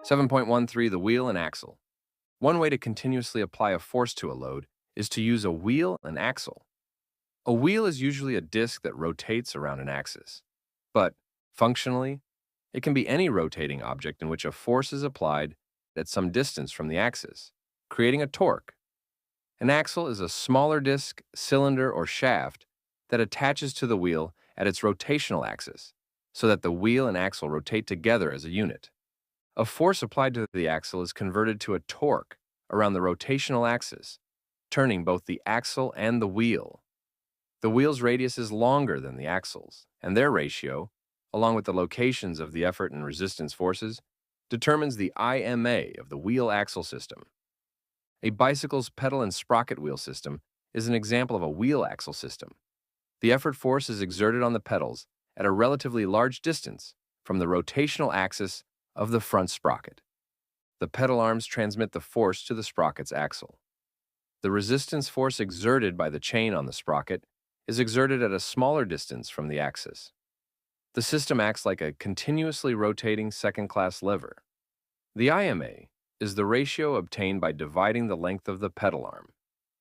7.13 The wheel and axle. One way to continuously apply a force to a load is to use a wheel and axle. A wheel is usually a disc that rotates around an axis. But, functionally, it can be any rotating object in which a force is applied at some distance from the axis, creating a torque. An axle is a smaller disc, cylinder, or shaft that attaches to the wheel at its rotational axis, so that the wheel and axle rotate together as a unit. A force applied to the axle is converted to a torque around the rotational axis, turning both the axle and the wheel. The wheel's radius is longer than the axle's, and their ratio, along with the locations of the effort and resistance forces, determines the IMA of the wheel-axle system. A bicycle's pedal and sprocket wheel system is an example of a wheel-axle system. The effort force is exerted on the pedals at a relatively large distance from the rotational axis of the front sprocket. The pedal arms transmit the force to the sprocket's axle. The resistance force exerted by the chain on the sprocket is exerted at a smaller distance from the axis. The system acts like a continuously rotating second-class lever. The IMA is the ratio obtained by dividing the length of the pedal arm,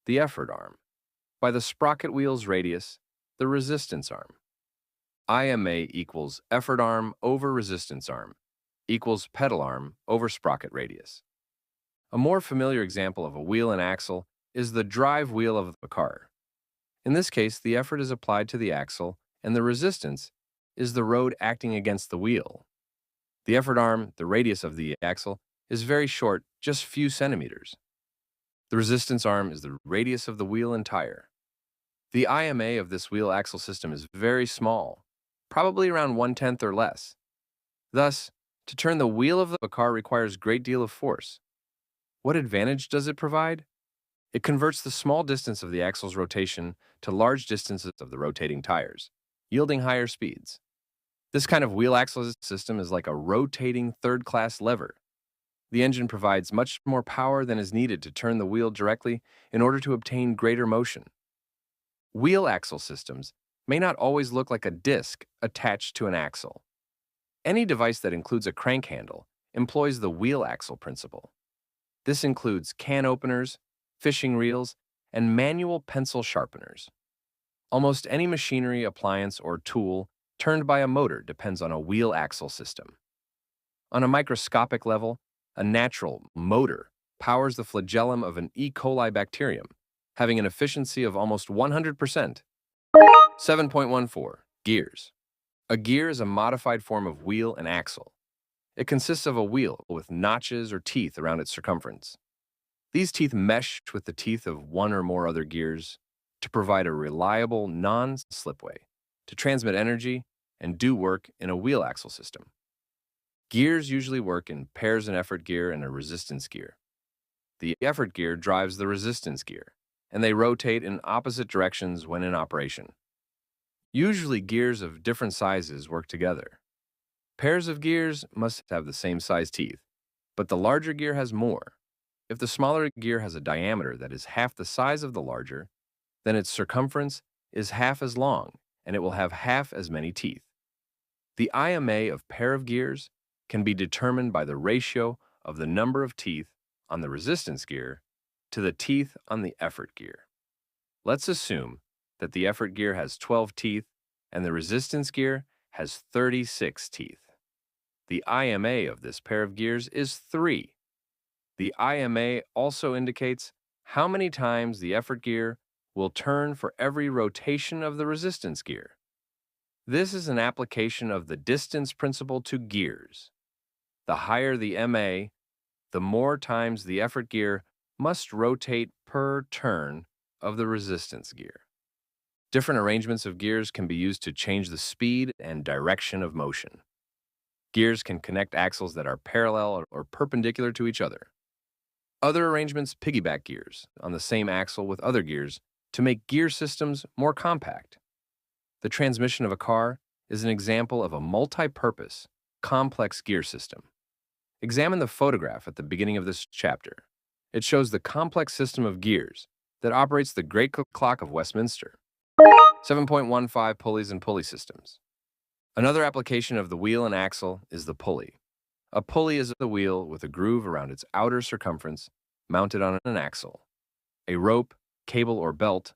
the effort arm, by the sprocket wheel's radius, the resistance arm. IMA equals effort arm over resistance arm equals pedal arm over sprocket radius. A more familiar example of a wheel and axle is the drive wheel of a car. In this case, the effort is applied to the axle, and the resistance is the road acting against the wheel. The effort arm, the radius of the axle, is very short, just few centimeters. The resistance arm is the radius of the wheel and tire. The IMA of this wheel-axle system is very small, probably around 1/10 or less. Thus, to turn the wheel of a car requires a great deal of force. What advantage does it provide? It converts the small distance of the axle's rotation to large distances of the rotating tires, yielding higher speeds. This kind of wheel-axle system is like a rotating third-class lever. The engine provides much more power than is needed to turn the wheel directly in order to obtain greater motion. Wheel-axle systems may not always look like a disc attached to an axle. Any device that includes a crank handle employs the wheel-axle principle. This includes can openers, fishing reels, and manual pencil sharpeners. Almost any machinery, appliance, or tool turned by a motor depends on a wheel-axle system. On a microscopic level, a natural motor powers the flagellum of an E. coli bacterium, having an efficiency of almost 100%. 7.14 Gears. A gear is a modified form of wheel and axle. It consists of a wheel with notches or teeth around its circumference. These teeth mesh with the teeth of one or more other gears to provide a reliable, non-slip way to transmit energy and do work in a wheel-axle system. Gears usually work in pairs: an effort gear and a resistance gear. The effort gear drives the resistance gear, and they rotate in opposite directions when in operation. Usually, gears of different sizes work together. Pairs of gears must have the same size teeth, but the larger gear has more. If the smaller gear has a diameter that is half the size of the larger, then its circumference is half as long, and it will have half as many teeth. The IMA of pair of gears can be determined by the ratio of the number of teeth on the resistance gear to the teeth on the effort gear. Let's assume that the effort gear has 12 teeth and the resistance gear has 36 teeth. The IMA of this pair of gears is 3. The IMA also indicates how many times the effort gear will turn for every rotation of the resistance gear. This is an application of the distance principle to gears. The higher the MA, the more times the effort gear must rotate per turn of the resistance gear. Different arrangements of gears can be used to change the speed and direction of motion. Gears can connect axles that are parallel or perpendicular to each other. Other arrangements piggyback gears on the same axle with other gears to make gear systems more compact. The transmission of a car is an example of a multi-purpose, complex gear system. Examine the photograph at the beginning of this chapter. It shows the complex system of gears that operates the Great Clock of Westminster. 7.15 Pulleys and pulley systems. Another application of the wheel and axle is the pulley. A pulley is the wheel with a groove around its outer circumference mounted on an axle. A rope, cable, or belt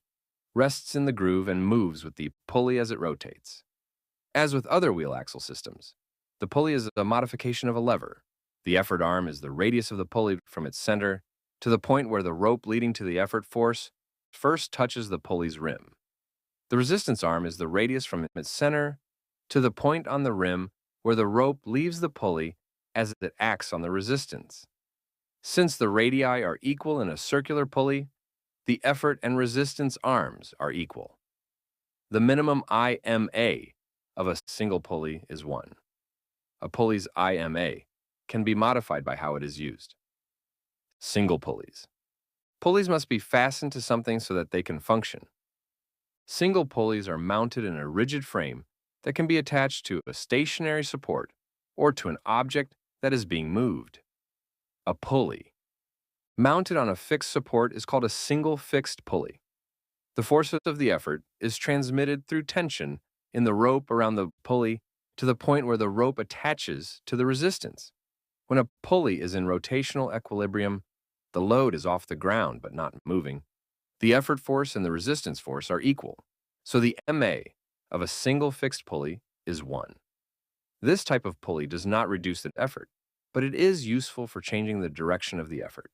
rests in the groove and moves with the pulley as it rotates. As with other wheel axle systems, the pulley is a modification of a lever. The effort arm is the radius of the pulley from its center to the point where the rope leading to the effort force first touches the pulley's rim. The resistance arm is the radius from its center to the point on the rim where the rope leaves the pulley as it acts on the resistance. Since the radii are equal in a circular pulley, the effort and resistance arms are equal. The minimum IMA of a single pulley is 1. A pulley's IMA can be modified by how it is used. Single pulleys. Pulleys must be fastened to something so that they can function. Single pulleys are mounted in a rigid frame that can be attached to a stationary support or to an object that is being moved. A pulley mounted on a fixed support is called a single fixed pulley. The force of the effort is transmitted through tension in the rope around the pulley to the point where the rope attaches to the resistance. When a pulley is in rotational equilibrium, the load is off the ground but not moving. The effort force and the resistance force are equal, so the MA of a single fixed pulley is 1. This type of pulley does not reduce the effort, but it is useful for changing the direction of the effort.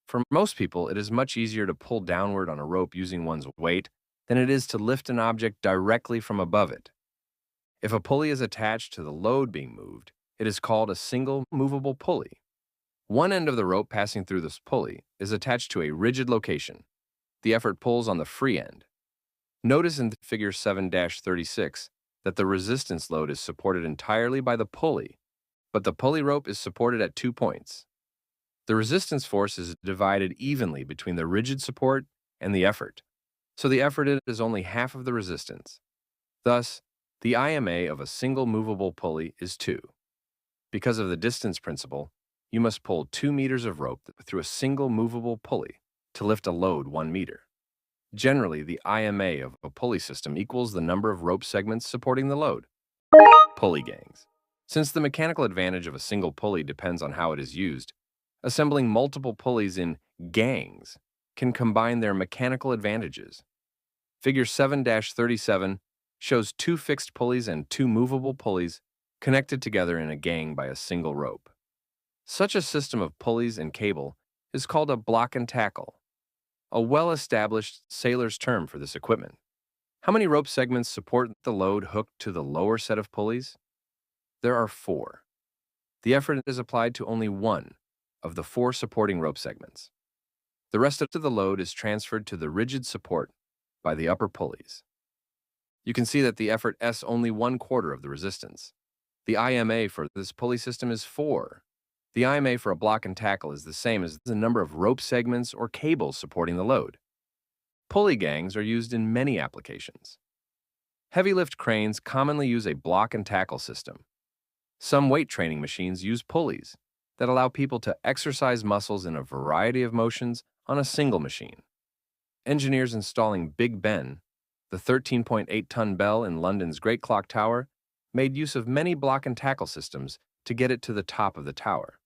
For most people, it is much easier to pull downward on a rope using one's weight than it is to lift an object directly from above it. If a pulley is attached to the load being moved, it is called a single movable pulley. One end of the rope passing through this pulley is attached to a rigid location. The effort pulls on the free end. Notice in Figure 7-36 that the resistance load is supported entirely by the pulley, but the pulley rope is supported at 2 points. The resistance force is divided evenly between the rigid support and the effort, so the effort is only half of the resistance. Thus, the IMA of a single movable pulley is 2. Because of the distance principle, you must pull 2 meters of rope through a single movable pulley to lift a load 1 meter. Generally, the IMA of a pulley system equals the number of rope segments supporting the load. Pulley gangs. Since the mechanical advantage of a single pulley depends on how it is used, assembling multiple pulleys in gangs can combine their mechanical advantages. Figure 7-37 shows 2 fixed pulleys and 2 movable pulleys connected together in a gang by a single rope. Such a system of pulleys and cable is called a block and tackle, a well-established sailor's term for this equipment. How many rope segments support the load hooked to the lower set of pulleys? There are 4. The effort is applied to only 1 of the 4 supporting rope segments. The rest of the load is transferred to the rigid support by the upper pulleys. You can see that the effort S only 1/4 of the resistance. The IMA for this pulley system is 4. The IMA for a block and tackle is the same as the number of rope segments or cables supporting the load. Pulley gangs are used in many applications. Heavy lift cranes commonly use a block and tackle system. Some weight training machines use pulleys that allow people to exercise muscles in a variety of motions on a single machine. Engineers installing Big Ben, the 13.8-ton bell in London's Great Clock Tower, made use of many block and tackle systems to get it to the top of the tower.